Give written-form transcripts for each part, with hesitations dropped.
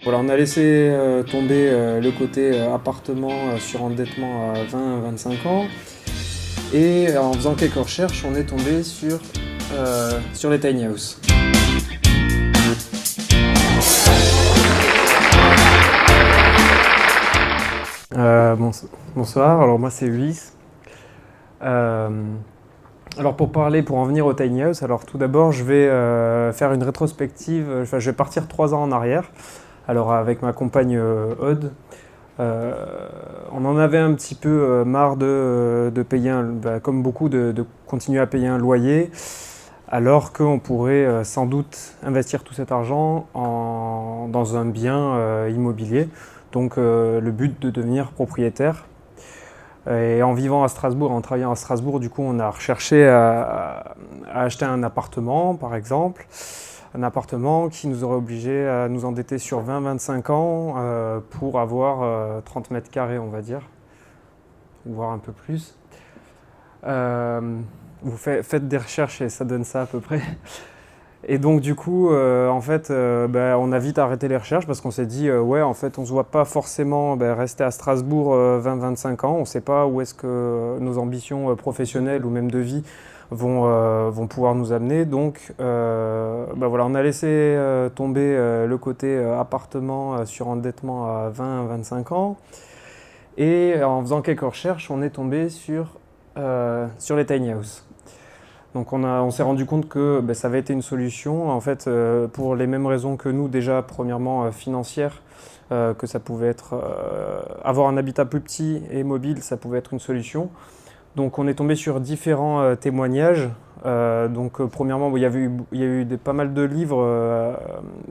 Voilà, on a laissé tomber le côté appartement sur endettement à 20-25 ans. Et en faisant quelques recherches, on est tombé sur les tiny houses. Bonsoir, alors moi c'est Ulysse. Alors pour en venir au tiny house, alors tout d'abord je vais faire une rétrospective, enfin je vais partir 3 ans en arrière. Alors avec ma compagne Aude, on en avait un petit peu marre de payer, comme beaucoup, de continuer à payer un loyer, alors qu'on pourrait sans doute investir tout cet argent dans un bien immobilier. Donc le but de devenir propriétaire. Et en vivant à Strasbourg, en travaillant à Strasbourg, du coup, on a recherché à acheter un appartement, par exemple. Un appartement qui nous aurait obligé à nous endetter sur 20-25 ans pour avoir 30 mètres carrés, on va dire, voire un peu plus. Vous faites des recherches et ça donne ça à peu près. Et donc du coup, en fait, on a vite arrêté les recherches parce qu'on s'est dit, ouais, en fait, on ne se voit pas forcément rester à Strasbourg 20-25 ans. On ne sait pas où est-ce que nos ambitions professionnelles ou même de vie vont pouvoir nous amener. Donc, voilà, on a laissé tomber le côté appartement sur endettement à 20-25 ans. Et en faisant quelques recherches, on est tombé sur les tiny houses. Donc on s'est rendu compte que ça avait été une solution, en fait, pour les mêmes raisons que nous, déjà, premièrement financière, que ça pouvait être avoir un habitat plus petit et mobile, ça pouvait être une solution. Donc on est tombé sur différents témoignages. Premièrement, il y a eu pas mal de livres,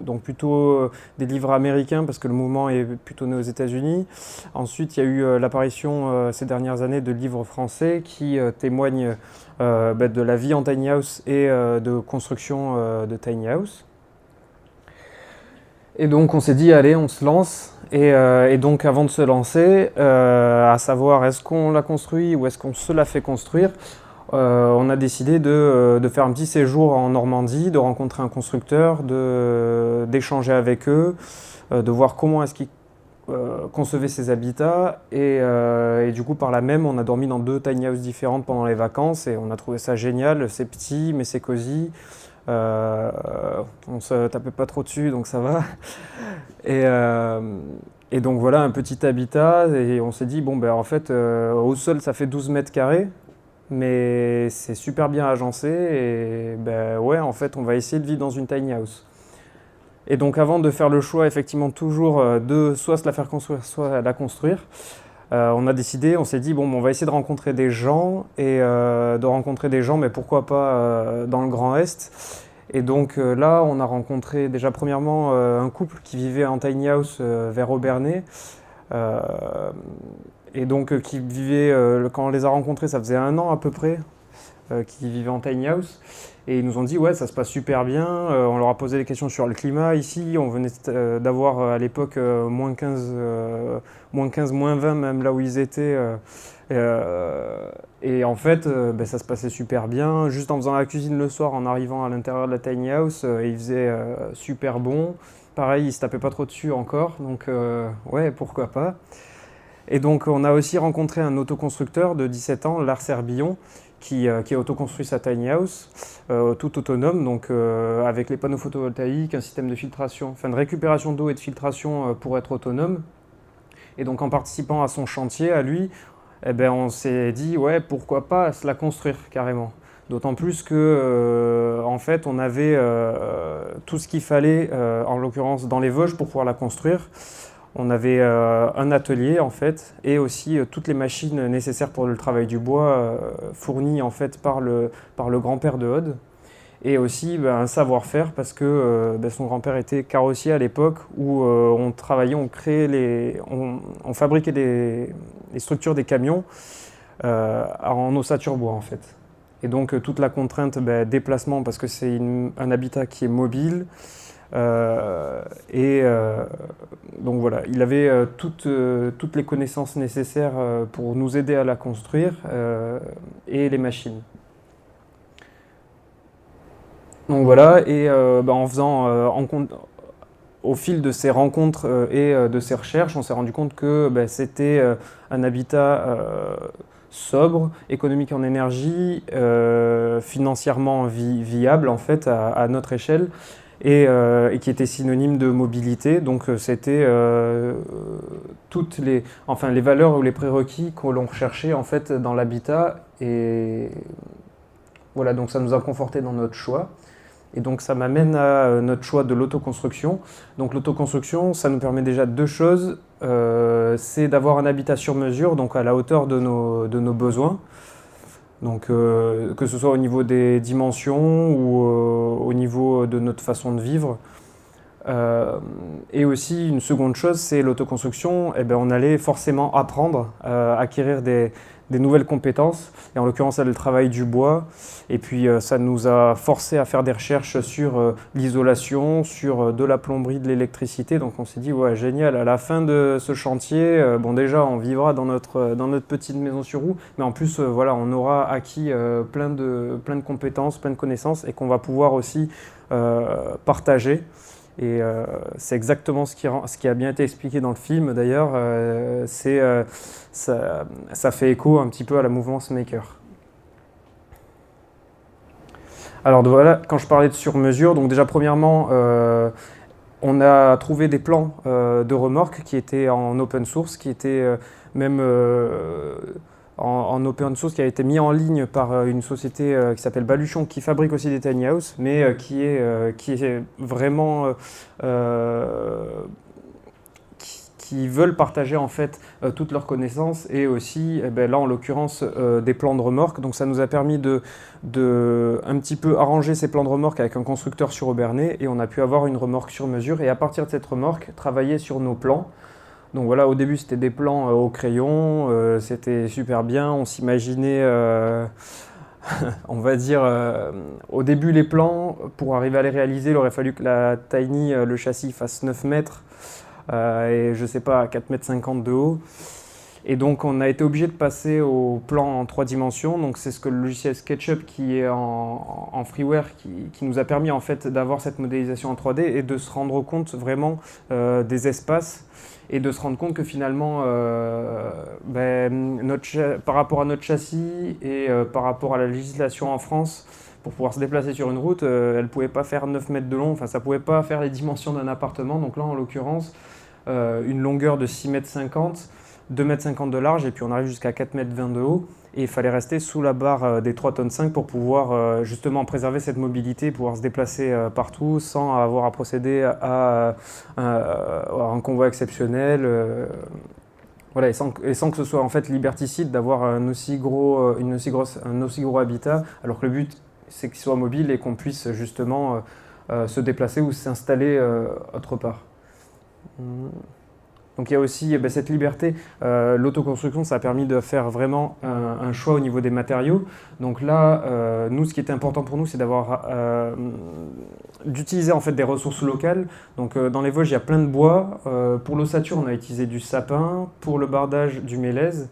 donc plutôt des livres américains parce que le mouvement est plutôt né aux États-Unis. Ensuite, il y a eu l'apparition ces dernières années de livres français qui témoignent de la vie en tiny house et de construction de tiny house. Et donc on s'est dit, allez, on se lance. Et donc avant de se lancer, à savoir est-ce qu'on la construit ou est-ce qu'on se la fait construire, on a décidé de faire un petit séjour en Normandie, de rencontrer un constructeur, d'échanger avec eux, de voir comment est-ce qu'ils concevaient ces habitats. Et du coup, par là même, on a dormi dans 2 tiny houses différentes pendant les vacances et on a trouvé ça génial. C'est petit, mais c'est cosy. On se tapait pas trop dessus, donc ça va. Et donc voilà, un petit habitat. Et on s'est dit, en fait, au sol, ça fait 12 mètres carrés. Mais c'est super bien agencé et ouais, en fait, on va essayer de vivre dans une tiny house. Et donc avant de faire le choix, effectivement, toujours de soit se la faire construire, soit la construire, on s'est dit, on va essayer de rencontrer des gens, mais pourquoi pas dans le Grand Est. Et donc là, on a rencontré déjà premièrement un couple qui vivait en tiny house vers Obernai. Et donc qui vivait, quand on les a rencontrés, ça faisait 1 an à peu près, qui vivaient en tiny house. Et ils nous ont dit, ouais, ça se passe super bien. On leur a posé des questions sur le climat ici. On venait d'avoir à l'époque moins 15, moins 20 même là où ils étaient. Et en fait, ça se passait super bien. Juste en faisant la cuisine le soir, en arrivant à l'intérieur de la tiny house, il faisait super bon. Pareil, ils se tapaient pas trop dessus encore. Donc ouais, pourquoi pas. Et donc on a aussi rencontré un autoconstructeur de 17 ans, Lars Herbillon, qui a autoconstruit sa tiny house, tout autonome, donc avec les panneaux photovoltaïques, un système de filtration, enfin de récupération d'eau et de filtration pour être autonome. Et donc en participant à son chantier, à lui, on s'est dit, ouais, pourquoi pas se la construire carrément. D'autant plus que, en fait, on avait tout ce qu'il fallait, en l'occurrence dans les Vosges, pour pouvoir la construire. On avait un atelier en fait et aussi toutes les machines nécessaires pour le travail du bois fournies en fait par le grand-père de Aude et aussi un savoir-faire parce que son grand-père était carrossier à l'époque où on travaillait, on fabriquait les structures des camions en ossature bois en fait. Et donc toute la contrainte déplacement parce que c'est un habitat qui est mobile. Donc voilà, il avait toutes les connaissances nécessaires pour nous aider à la construire et les machines. Donc voilà, et en faisant au fil de ces rencontres et de ces recherches, on s'est rendu compte que c'était un habitat sobre, économique en énergie, financièrement viable en fait à notre échelle et qui était synonyme de mobilité. Donc c'était les valeurs ou les prérequis que l'on recherchait en fait dans l'habitat et voilà, donc ça nous a conforté dans notre choix. Et donc ça m'amène à notre choix de l'autoconstruction. Donc l'autoconstruction, ça nous permet déjà deux choses. C'est d'avoir un habitat sur mesure, donc à la hauteur de nos besoins. Donc que ce soit au niveau des dimensions ou au niveau de notre façon de vivre. Et aussi une seconde chose, c'est l'autoconstruction. On allait forcément apprendre, acquérir des nouvelles compétences, et en l'occurrence le travail du bois. Et puis ça nous a forcé à faire des recherches sur l'isolation, sur de la plomberie, de l'électricité. Donc on s'est dit, ouais, génial, à la fin de ce chantier, déjà on vivra dans notre petite maison sur roue, mais en plus voilà, on aura acquis plein de compétences, plein de connaissances, et qu'on va pouvoir aussi partager. Et c'est exactement ce qui a bien été expliqué dans le film d'ailleurs, ça fait écho un petit peu à la mouvance maker. Alors voilà, quand je parlais de sur-mesure, donc déjà premièrement, on a trouvé des plans de remorques qui étaient en open source, qui étaient même en open source, qui a été mis en ligne par une société qui s'appelle Baluchon, qui fabrique aussi des tiny house, mais qui est vraiment qui veulent partager en fait toutes leurs connaissances et aussi, là en l'occurrence, des plans de remorque. Donc ça nous a permis de un petit peu arranger ces plans de remorque avec un constructeur sur Aubernais, et on a pu avoir une remorque sur mesure et à partir de cette remorque, travailler sur nos plans. Donc voilà, au début c'était des plans au crayon, c'était super bien, on s'imaginait, on va dire, au début les plans, pour arriver à les réaliser, il aurait fallu que la Tiny, le châssis fasse 9 mètres, et je sais pas, 4,50 m de haut. Et donc on a été obligé de passer au plan en 3 dimensions, donc c'est ce que le logiciel SketchUp qui est en freeware qui nous a permis en fait d'avoir cette modélisation en 3D et de se rendre compte vraiment des espaces et de se rendre compte que finalement par rapport à notre châssis et par rapport à la législation en France, pour pouvoir se déplacer sur une route, elle ne pouvait pas faire 9 mètres de long, enfin ça ne pouvait pas faire les dimensions d'un appartement. Donc là en l'occurrence, une longueur de 6,50 m, 2,50 m de large, et puis on arrive jusqu'à 4,20 m de haut. Et il fallait rester sous la barre des 3,5 tonnes pour pouvoir justement préserver cette mobilité, pouvoir se déplacer partout sans avoir à procéder à un convoi exceptionnel. Voilà, et sans que ce soit en fait liberticide d'avoir un aussi gros habitat, alors que le but c'est qu'il soit mobile et qu'on puisse justement se déplacer ou s'installer autre part. Donc il y a aussi cette liberté. L'autoconstruction, ça a permis de faire vraiment un choix au niveau des matériaux. Donc là, nous, ce qui était important pour nous, c'est d'utiliser en fait des ressources locales. Donc dans les Vosges, il y a plein de bois. Pour l'ossature, on a utilisé du sapin. Pour le bardage, du mélèze.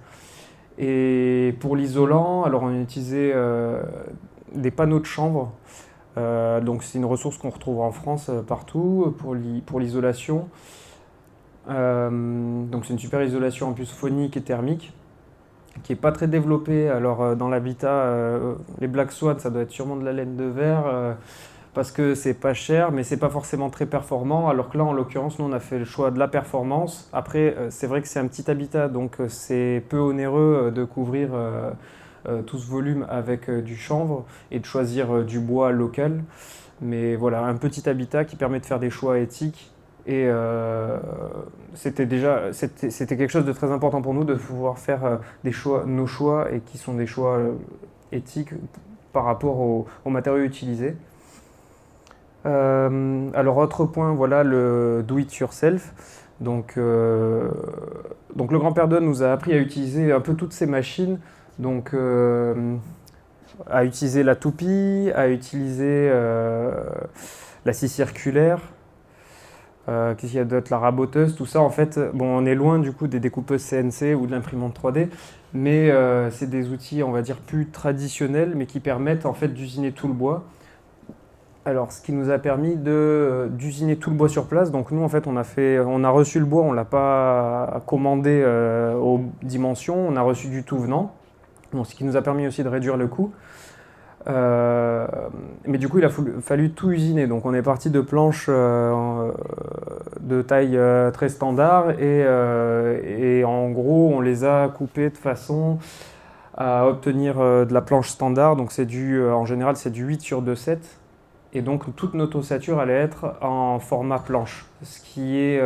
Et pour l'isolant, alors on a utilisé des panneaux de chanvre. Donc c'est une ressource qu'on retrouve en France partout pour l'isolation. Donc c'est une super isolation en plus phonique et thermique qui n'est pas très développée. Alors dans l'habitat, les Black Swan, ça doit être sûrement de la laine de verre parce que c'est pas cher, mais c'est pas forcément très performant. Alors que là, en l'occurrence, nous on a fait le choix de la performance. Après, c'est vrai que c'est un petit habitat, donc c'est peu onéreux de couvrir tout ce volume avec du chanvre et de choisir du bois local. Mais voilà, un petit habitat qui permet de faire des choix éthiques. Et c'était quelque chose de très important pour nous de pouvoir faire nos choix et qui sont des choix éthiques par rapport aux matériaux utilisés. Alors autre point, voilà le do it yourself. Donc le grand-père Don nous a appris à utiliser un peu toutes ces machines. Donc à utiliser la toupie, à utiliser la scie circulaire. Qu'est-ce qu'il y a d'autre, la raboteuse, tout ça en fait, on est loin du coup des découpeuses CNC ou de l'imprimante 3D, mais c'est des outils on va dire plus traditionnels mais qui permettent en fait d'usiner tout le bois. Alors, ce qui nous a permis d'usiner tout le bois sur place. Donc nous, en fait, on a reçu le bois, on l'a pas commandé aux dimensions, on a reçu du tout venant. Donc, ce qui nous a permis aussi de réduire le coût. Euh, mais du coup, il a fallu tout usiner. Donc on est parti de planches de taille très standard et en gros, on les a coupées de façon à obtenir de la planche standard. Donc en général, c'est du 8 sur 2,7. Et donc toute notre ossature allait être en format planche, ce qui est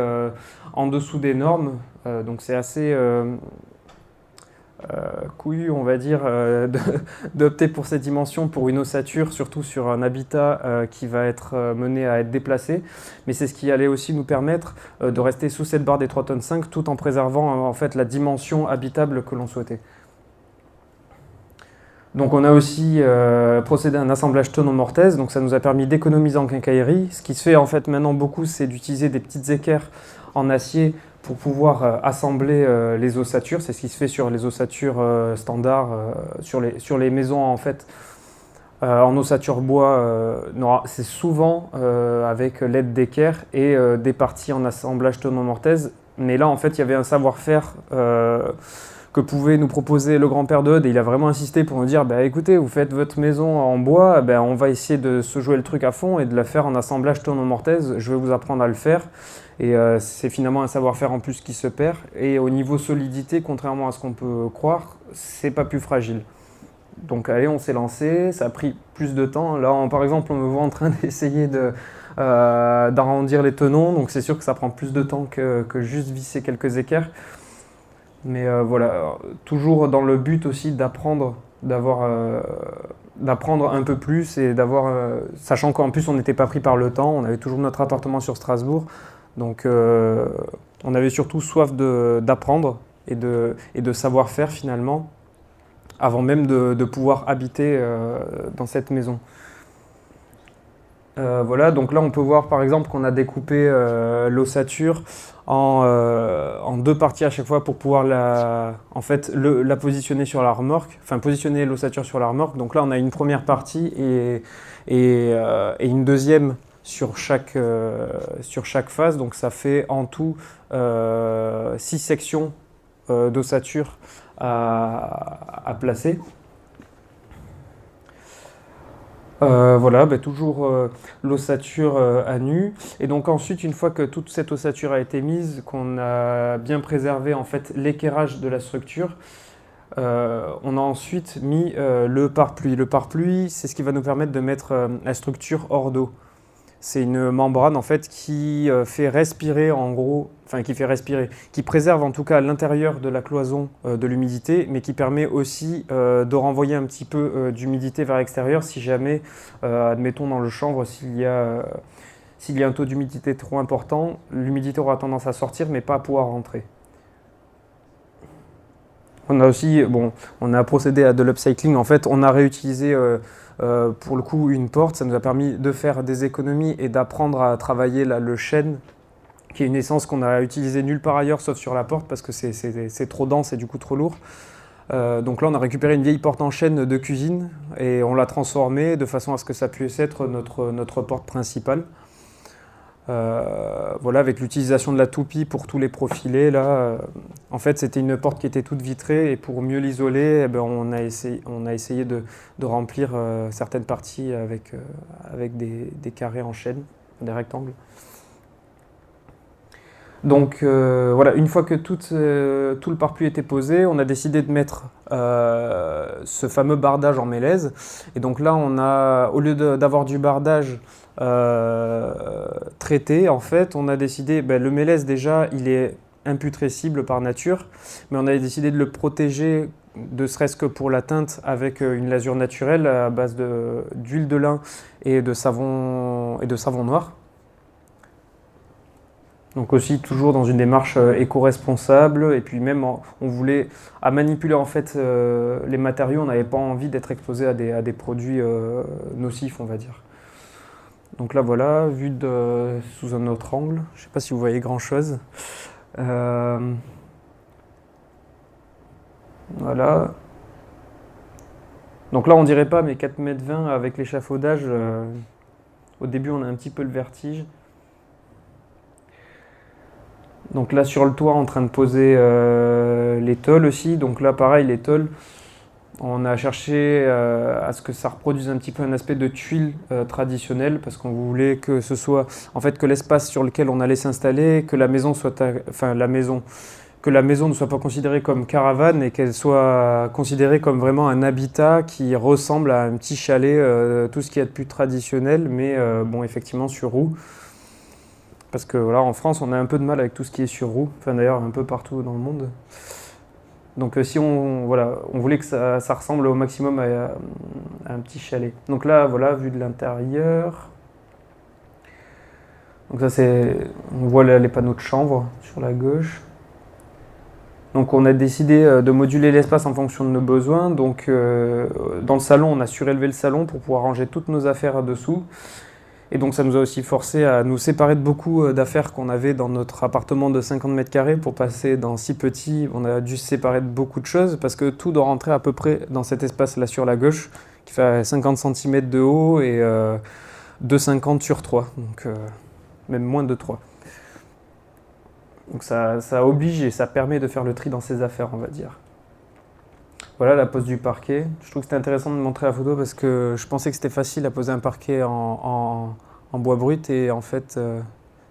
en dessous des normes. Donc c'est assez couillu, on va dire, d'opter pour cette dimension, pour une ossature, surtout sur un habitat qui va être mené à être déplacé. Mais c'est ce qui allait aussi nous permettre de rester sous cette barre des 3,5 tonnes tout en préservant en fait la dimension habitable que l'on souhaitait. Donc on a aussi procédé à un assemblage tonneau-mortaise, donc ça nous a permis d'économiser en quincaillerie. Ce qui se fait en fait maintenant beaucoup, c'est d'utiliser des petites équerres en acier pour pouvoir assembler les ossatures. C'est ce qui se fait sur les ossatures standards, sur les maisons en fait. En ossature bois, c'est souvent avec l'aide d'équerres et des parties en assemblage tonneau-mortaise. Mais là en fait il y avait un savoir-faire que pouvait nous proposer le grand-père de Aude, et il a vraiment insisté pour nous dire bah, écoutez, vous faites votre maison en bois, bah, on va essayer de se jouer le truc à fond et de la faire en assemblage tonneau-mortaise. Je vais vous apprendre à le faire. Et c'est finalement un savoir-faire en plus qui se perd. Et au niveau solidité, contrairement à ce qu'on peut croire, c'est pas plus fragile. Donc allez, on s'est lancé, ça a pris plus de temps. Là, par exemple, on me voit en train d'essayer d'arrondir les tenons, donc c'est sûr que ça prend plus de temps que juste visser quelques équerres. Mais voilà, toujours dans le but aussi d'apprendre, d'apprendre un peu plus et sachant qu'en plus on n'était pas pris par le temps, on avait toujours notre appartement sur Strasbourg, donc on avait surtout soif d'apprendre et de savoir faire finalement, avant même de pouvoir habiter dans cette maison. Voilà, donc là on peut voir par exemple qu'on a découpé l'ossature en deux parties à chaque fois pour pouvoir la positionner sur la remorque, enfin positionner l'ossature sur la remorque. Donc là on a une première partie et une deuxième sur chaque face, donc ça fait en tout 6 sections d'ossature à placer. Voilà, bah, toujours l'ossature à nu. Et donc ensuite, une fois que toute cette ossature a été mise, qu'on a bien préservé en fait l'équerrage de la structure, on a ensuite mis le pare-pluie. Le pare-pluie, c'est ce qui va nous permettre de mettre la structure hors d'eau. C'est une membrane en fait qui fait respirer en gros, enfin qui préserve en tout cas l'intérieur de la cloison de l'humidité, mais qui permet aussi de renvoyer un petit peu d'humidité vers l'extérieur si jamais, admettons dans le chanvre, s'il y a un taux d'humidité trop important, l'humidité aura tendance à sortir mais pas à pouvoir rentrer. On a aussi, on a procédé à de l'upcycling. En fait, on a réutilisé pour le coup une porte. Ça nous a permis de faire des économies et d'apprendre à travailler le chêne, qui est une essence qu'on a utilisée nulle part ailleurs sauf sur la porte parce que c'est trop dense et du coup trop lourd. Donc là, on a récupéré une vieille porte en chêne de cuisine et on l'a transformée de façon à ce que ça puisse être notre porte principale. Voilà, avec l'utilisation de la toupie pour tous les profilés, là, en fait, c'était une porte qui était toute vitrée et pour mieux l'isoler, eh ben, on a essayé de remplir certaines parties avec des carrés en chêne, des rectangles. Donc voilà, une fois que tout le pare-pluie était posé, on a décidé de mettre ce fameux bardage en mélèze. Et donc là, au lieu d'avoir du bardage traité, en fait, on a décidé, le mélèze déjà, il est imputrescible par nature, mais on a décidé de le protéger, ne serait-ce que pour la teinte, avec une lasure naturelle à base d'huile de lin et de savon noir. Donc aussi toujours dans une démarche éco-responsable et puis même on voulait à manipuler en fait les matériaux, on n'avait pas envie d'être exposé à des produits nocifs, on va dire. Donc là voilà, vu sous un autre angle, je ne sais pas si vous voyez grand chose. Voilà. Donc là on dirait pas, mais 4,20 m avec l'échafaudage, Au début, on a un petit peu le vertige. Donc là, sur le toit, en train de poser les tôles aussi. Donc là, pareil, les tôles, on a cherché à ce que ça reproduise un petit peu un aspect de tuile traditionnelle parce qu'on voulait que ce soit, en fait, que l'espace sur lequel on allait s'installer, que la maison soit, que la maison ne soit pas considérée comme caravane et qu'elle soit considérée comme vraiment un habitat qui ressemble à un petit chalet, tout ce qui est de plus traditionnel, mais bon, effectivement sur roue. Parce que voilà, en France, on a un peu de mal avec tout ce qui est sur roue, enfin d'ailleurs un peu partout dans le monde. Donc si on, voilà, on voulait que ça ressemble au maximum à un petit chalet. Donc là, voilà, vue de l'intérieur. Donc ça c'est, on voit les panneaux de chambre sur la gauche. Donc on a décidé de moduler l'espace en fonction de nos besoins. Donc dans le salon, on a surélevé le salon pour pouvoir ranger toutes nos affaires dessous. Et donc ça nous a aussi forcé à nous séparer de beaucoup d'affaires qu'on avait dans notre appartement de 50 mètres carrés pour passer dans si petit. On a dû se séparer de beaucoup de choses parce que tout doit rentrer à peu près dans cet espace-là sur la gauche qui fait 50 cm de haut et 2,50 sur 3, donc même moins de 3. Donc ça oblige et ça permet de faire le tri dans ses affaires, on va dire. Voilà la pose du parquet. Je trouve que c'était intéressant de montrer la photo parce que je pensais que c'était facile à poser un parquet en bois brut et en fait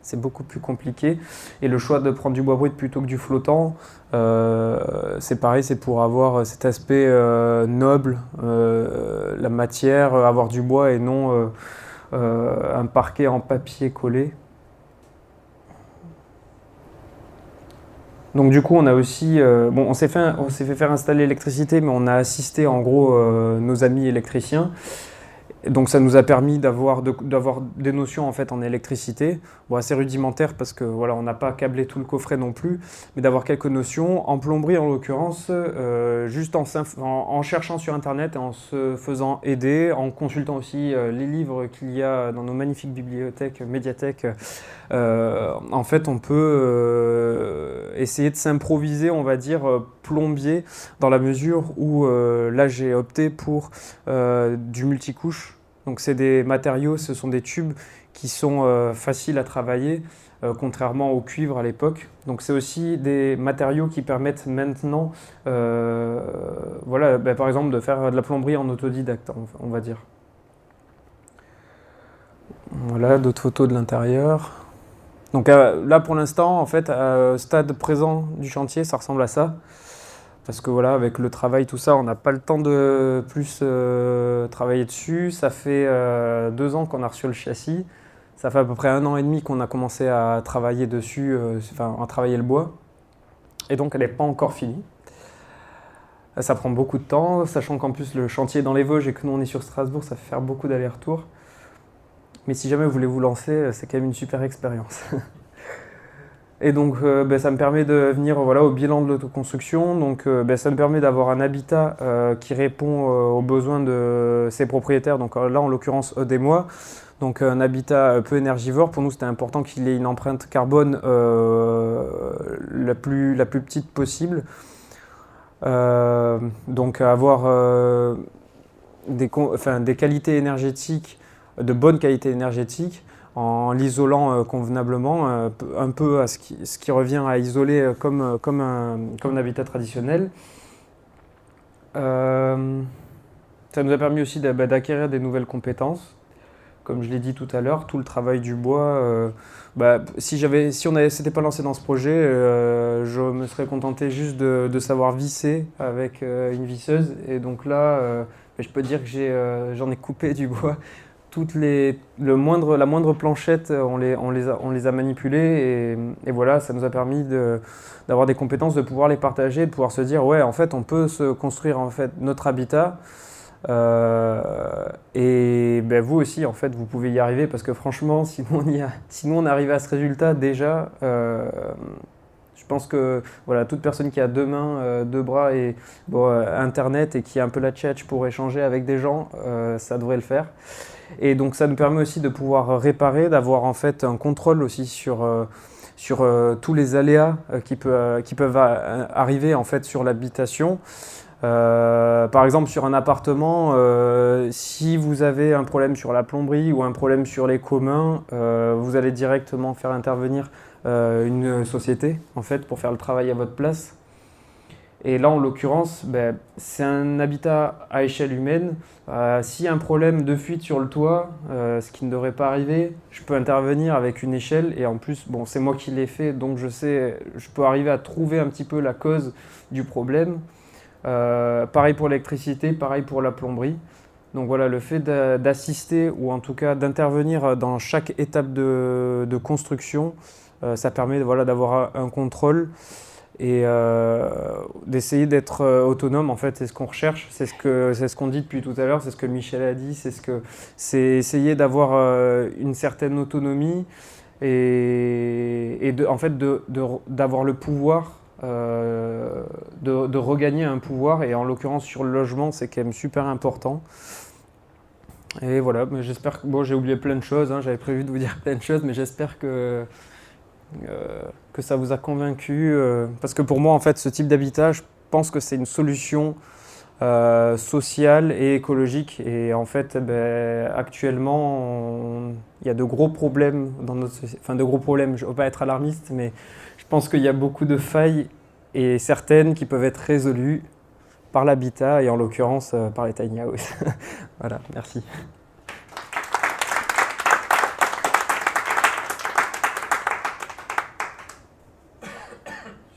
c'est beaucoup plus compliqué. Et le choix de prendre du bois brut plutôt que du flottant, c'est pareil, c'est pour avoir cet aspect noble, la matière, avoir du bois et non un parquet en papier collé. Donc du coup, on a aussi, bon, on s'est fait faire installer l'électricité, mais on a assisté en gros nos amis électriciens. Donc ça nous a permis d'avoir des notions en fait en électricité, bon, assez rudimentaires parce que voilà, on n'a pas câblé tout le coffret non plus, mais d'avoir quelques notions en plomberie en l'occurrence, juste en cherchant sur internet et en se faisant aider, en consultant aussi les livres qu'il y a dans nos magnifiques bibliothèques, médiathèques. En fait, on peut essayer de s'improviser, on va dire, plombier, dans la mesure où là j'ai opté pour du multicouche. Donc c'est des matériaux, ce sont des tubes qui sont faciles à travailler, contrairement au cuivre à l'époque. Donc c'est aussi des matériaux qui permettent maintenant, voilà, par exemple, de faire de la plomberie en autodidacte, on va dire. Voilà, d'autres photos de l'intérieur. Donc là, pour l'instant, en fait, au stade présent du chantier, ça ressemble à ça. Parce que voilà, avec le travail, tout ça, on n'a pas le temps de plus travailler dessus. Ça fait 2 ans qu'on a reçu le châssis. Ça fait à peu près 1 an et demi qu'on a commencé à travailler dessus, enfin à travailler le bois. Et donc elle n'est pas encore finie. Ça prend beaucoup de temps, sachant qu'en plus le chantier est dans les Vosges et que nous on est sur Strasbourg, ça fait faire beaucoup d'allers-retours. Mais si jamais vous voulez vous lancer, c'est quand même une super expérience. Et donc ça me permet de venir voilà, au bilan de l'autoconstruction. Donc ça me permet d'avoir un habitat qui répond aux besoins de ses propriétaires. Donc là en l'occurrence Aude et moi. Donc un habitat peu énergivore. Pour nous c'était important qu'il ait une empreinte carbone la plus petite possible. Donc avoir des qualités énergétiques, de bonne qualité énergétique, en l'isolant convenablement, un peu à ce qui revient à isoler comme un habitat traditionnel. Ça nous a permis aussi d'acquérir des nouvelles compétences. Comme je l'ai dit tout à l'heure, tout le travail du bois, si on s'était pas lancé dans ce projet, je me serais contenté juste de savoir visser avec une visseuse. Et donc là, je peux dire que j'en ai coupé du bois. La moindre planchette, on les a manipulées et voilà, ça nous a permis d'avoir des compétences, de pouvoir les partager, de pouvoir se dire ouais, en fait, on peut se construire en fait notre habitat et vous aussi, en fait, vous pouvez y arriver parce que franchement, si nous on arrivait à ce résultat déjà, je pense que voilà, toute personne qui a 2 mains, 2 bras et Internet et qui a un peu la tchatch pour échanger avec des gens, ça devrait le faire. Et donc ça nous permet aussi de pouvoir réparer, d'avoir en fait un contrôle aussi sur tous les aléas qui peuvent arriver en fait sur l'habitation. Par exemple, sur un appartement, si vous avez un problème sur la plomberie ou un problème sur les communs, vous allez directement faire intervenir une société en fait, pour faire le travail à votre place. Et là, en l'occurrence, ben, c'est un habitat à échelle humaine. S'il y a un problème de fuite sur le toit, ce qui ne devrait pas arriver, je peux intervenir avec une échelle. Et en plus, bon, c'est moi qui l'ai fait, donc je peux arriver à trouver un petit peu la cause du problème. Pareil pour l'électricité, pareil pour la plomberie. Donc voilà, le fait d'assister ou en tout cas d'intervenir dans chaque étape de construction, ça permet voilà, d'avoir un contrôle et d'essayer d'être autonome. En fait, c'est ce qu'on recherche, c'est ce qu'on dit depuis tout à l'heure, c'est ce que Michel a dit, c'est essayer d'avoir une certaine autonomie et en fait d'avoir le pouvoir. De regagner un pouvoir, et en l'occurrence sur le logement, c'est quand même super important. Et voilà, mais j'espère que... Bon, j'ai oublié plein de choses, hein, j'avais prévu de vous dire plein de choses, mais j'espère que ça vous a convaincu. Parce que pour moi, en fait, ce type d'habitat, je pense que c'est une solution sociale et écologique. Et en fait, ben, actuellement, il y a de gros problèmes dans notre société. Enfin, de gros problèmes, je ne veux pas être alarmiste, mais je pense qu'il y a beaucoup de failles et certaines qui peuvent être résolues par l'habitat et en l'occurrence par les tiny houses. Voilà, merci.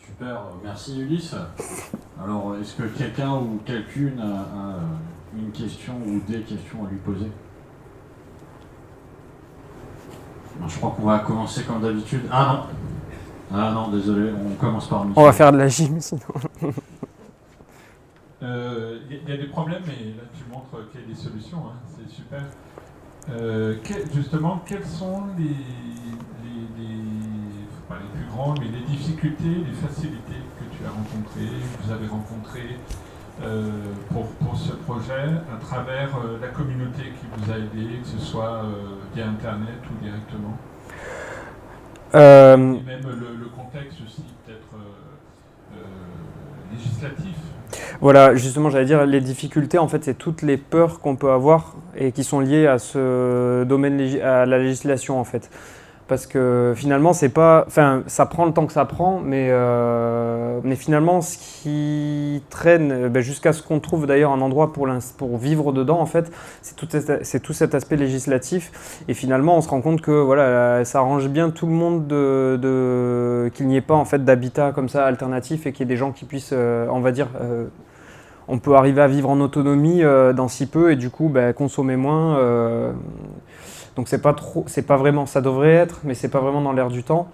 Super, merci Ulysse. Alors, est-ce que quelqu'un ou quelqu'une a une question ou des questions à lui poser? Je crois qu'on va commencer comme d'habitude. Ah non, désolé, on commence par Michel. On va faire de la gym sinon. Il y a des problèmes et là tu montres qu'il y a des solutions, hein, c'est super. Justement, quelles sont pas les plus grandes, mais les difficultés, les facilités que tu as rencontrées, que vous avez rencontrées pour ce projet à travers la communauté qui vous a aidé, que ce soit via Internet ou directement? Et même le contexte aussi, peut-être législatif. Voilà, justement, j'allais dire, les difficultés, en fait, c'est toutes les peurs qu'on peut avoir et qui sont liées à ce domaine, à la législation, en fait. Parce que finalement, c'est pas, enfin, ça prend le temps que ça prend, mais finalement, ce qui traîne, ben, jusqu'à ce qu'on trouve d'ailleurs un endroit pour vivre dedans, en fait, c'est tout cet aspect législatif. Et finalement, on se rend compte que voilà, ça arrange bien tout le monde qu'il n'y ait pas en fait d'habitat comme ça alternatif et qu'il y ait des gens qui puissent, on va dire, on peut arriver à vivre en autonomie dans si peu et du coup, ben, consommer moins. Donc c'est pas vraiment, ça devrait être, mais c'est pas vraiment dans l'air du temps.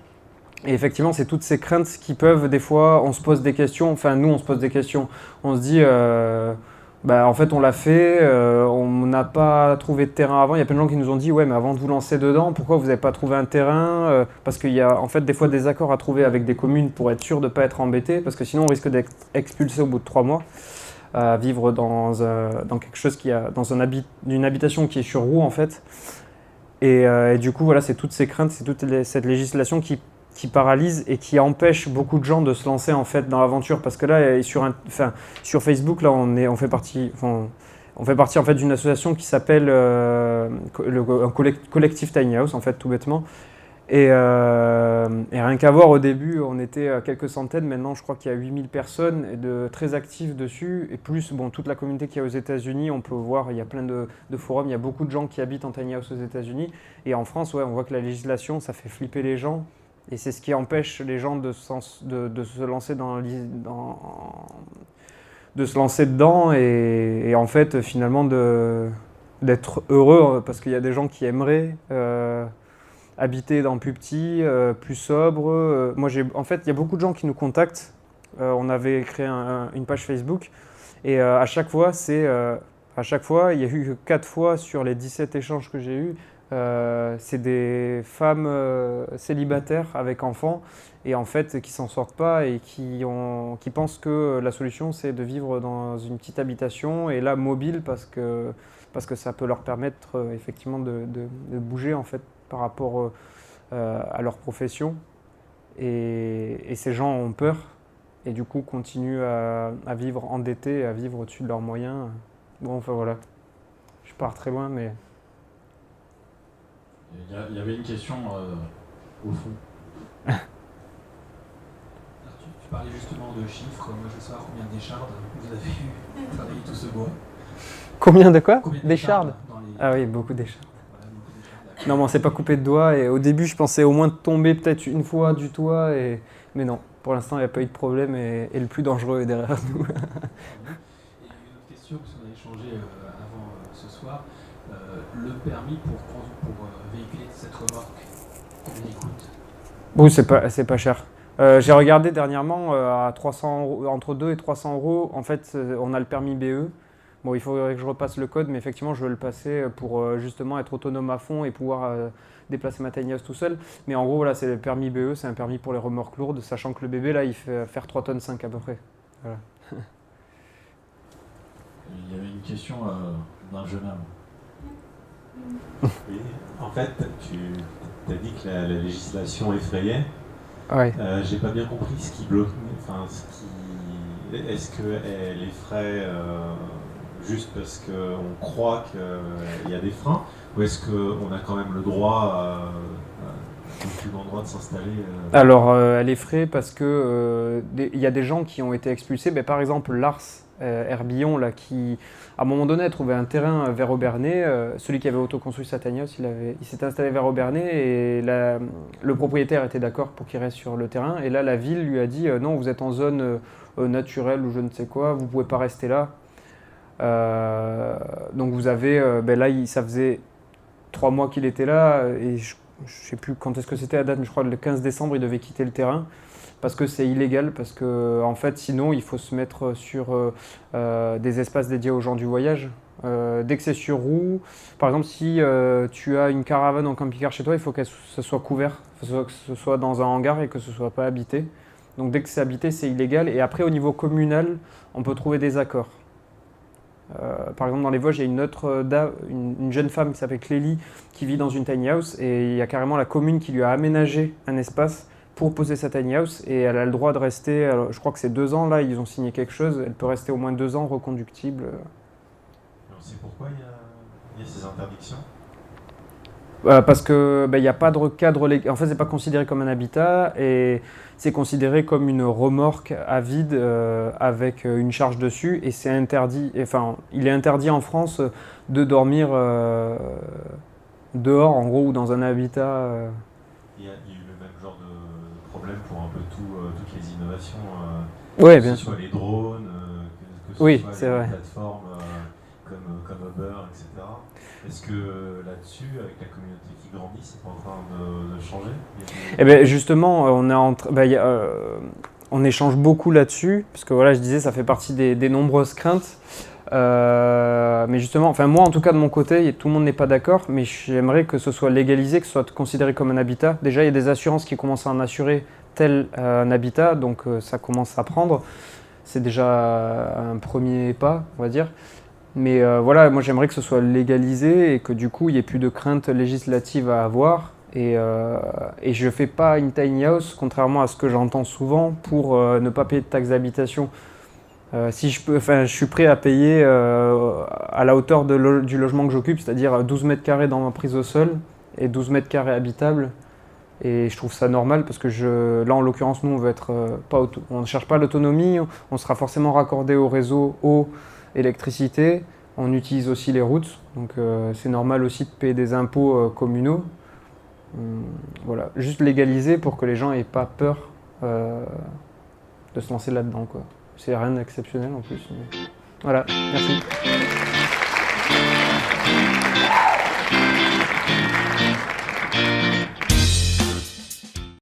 Et effectivement, c'est toutes ces craintes qui peuvent, des fois, on se pose des questions, enfin nous on se pose des questions, on se dit, bah, en fait on l'a fait, on n'a pas trouvé de terrain avant, il y a plein de gens qui nous ont dit, ouais mais avant de vous lancer dedans, pourquoi vous n'avez pas trouvé un terrain parce qu'il y a en fait des fois des accords à trouver avec des communes pour être sûr de ne pas être embêté, parce que sinon on risque d'être expulsé au bout de 3 mois. À vivre dans quelque chose d'une habitation qui est sur roue en fait. Et du coup, voilà, c'est toutes ces craintes, c'est cette législation qui paralyse et qui empêche beaucoup de gens de se lancer en fait dans l'aventure. Parce que là, sur Facebook, là, on fait partie en fait d'une association qui s'appelle un collectif Tiny House, en fait, tout bêtement. Et rien qu'à voir, au début, on était à quelques centaines. Maintenant, je crois qu'il y a 8000 personnes très actives dessus. Et plus, bon, toute la communauté qu'il y a aux États-Unis, on peut voir, il y a plein de forums. Il y a beaucoup de gens qui habitent en tiny house aux États-Unis. Et en France, ouais, on voit que la législation, ça fait flipper les gens. Et c'est ce qui empêche les gens de se lancer de se lancer dedans. Et en fait, finalement, d'être heureux. Parce qu'il y a des gens qui aimeraient... habiter dans plus petit, plus sobre. En fait, il y a beaucoup de gens qui nous contactent. On avait créé une page Facebook et à chaque fois, il y a eu 4 fois sur les 17 échanges que j'ai eus, c'est des femmes célibataires avec enfants et en fait qui s'en sortent pas et qui pensent que la solution c'est de vivre dans une petite habitation et là mobile parce que ça peut leur permettre effectivement de bouger en fait par rapport à leur profession. Et ces gens ont peur. et du coup continuent à vivre endettés, à vivre au-dessus de leurs moyens. Bon, enfin voilà. Je pars très loin, mais... Il y avait une question au fond. Alors, tu parlais justement de chiffres. Moi, je veux savoir combien d'échardes vous avez travaillé tout ce bois. Combien de quoi? Combien D'échardes? dans les... Ah oui, beaucoup d'échardes. Voilà, beaucoup d'échardes. Non, mais on s'est pas coupé de doigts, et au début, je pensais au moins tomber peut-être une fois du toit, mais non. Pour l'instant, il n'y a pas eu de problème, et le plus dangereux est derrière nous. Et une autre question, parce qu'on a échangé avant ce soir. Le permis pour véhiculer cette remorque, combien il coûte? Oui, c'est pas cher. J'ai regardé dernièrement à 300 €, entre 2 et 300 €. En fait, on a le permis BE. Bon, il faudrait que je repasse le code, mais effectivement, je veux le passer pour justement être autonome à fond et pouvoir déplacer ma tiny house tout seul. Mais en gros, voilà, c'est le permis BE, c'est un permis pour les remorques lourdes, sachant que le bébé, là, il fait faire 3,5 tonnes à peu près. Voilà. Il y avait une question d'un jeune homme. Oui, en fait, tu as dit que la législation effrayait. Ouais. J'ai pas bien compris ce qui bloque. Enfin, est-ce qu'elle effraie juste parce qu'on croit qu'il y a des freins, ou est-ce qu'on a quand même le droit, le plus grand droit de s'installer Alors, elle effraie parce que il y a des gens qui ont été expulsés. Ben, par exemple, Lars Herbillon, là, qui, à un moment donné, a trouvé un terrain vers Aubernais. Celui qui avait autoconstruit sa tiny house, il s'est installé vers Aubernais, et le propriétaire était d'accord pour qu'il reste sur le terrain. Et là, la ville lui a dit non, vous êtes en zone naturelle ou je ne sais quoi, vous pouvez pas rester là. Donc vous avez, ben là, ça faisait 3 mois qu'il était là, et je sais plus quand est-ce que c'était la date, mais je crois que le 15 décembre, il devait quitter le terrain. Parce que c'est illégal, parce que en fait, sinon, il faut se mettre sur des espaces dédiés aux gens du voyage. Dès que c'est sur roue, par exemple, si tu as une caravane en camping-car chez toi, il faut que ce soit couvert, que ce soit dans un hangar et que ce soit pas habité. Donc dès que c'est habité, c'est illégal. Et après, au niveau communal, on peut trouver des accords. Par exemple, dans les Vosges, il y a une autre une jeune femme qui s'appelle Clélie, qui vit dans une tiny house, et il y a carrément la commune qui lui a aménagé un espace pour poser sa tiny house, et elle a le droit de rester, alors, je crois que c'est 2 ans, là, ils ont signé quelque chose, elle peut rester au moins 2 ans reconductible. On sait pourquoi il y a ces interdictions? Parce que il n'y a pas de cadre légal, en fait, c'est pas considéré comme un habitat, et c'est considéré comme une remorque à vide avec une charge dessus, et c'est interdit, enfin, il est interdit en France de dormir dehors, en gros, ou dans un habitat. Il y a eu le même genre de problème pour un peu toutes les innovations, Ouais, que bien ce sûr. soit les drones, que ce Oui, soit c'est les vrai. plateformes comme Uber, etc. Est-ce que là-dessus, avec la communauté qui grandit, c'est pas en train de changer? Eh ben justement, on échange beaucoup là-dessus, parce que voilà, je disais, ça fait partie des nombreuses craintes. Mais justement, enfin moi en tout cas de mon côté, tout le monde n'est pas d'accord, mais j'aimerais que ce soit légalisé, que ce soit considéré comme un habitat. Déjà, il y a des assurances qui commencent à en assurer tel un habitat, donc ça commence à prendre. C'est déjà un premier pas, on va dire. Mais voilà, moi j'aimerais que ce soit légalisé et que du coup il n'y ait plus de crainte législative à avoir. Et je ne fais pas une tiny house, contrairement à ce que j'entends souvent, pour ne pas payer de taxes d'habitation. Si je peux, enfin, je suis prêt à payer à la hauteur du logement que j'occupe, c'est-à-dire 12 mètres carrés dans ma prise au sol et 12 mètres carrés habitables. Et je trouve ça normal parce que là en l'occurrence nous on veut être on ne cherche pas l'autonomie, on sera forcément raccordé au réseau eau, électricité, on utilise aussi les routes, donc c'est normal aussi de payer des impôts communaux. Voilà, juste légaliser pour que les gens aient pas peur de se lancer là-dedans, quoi. C'est rien d'exceptionnel en plus. Mais... Voilà, merci.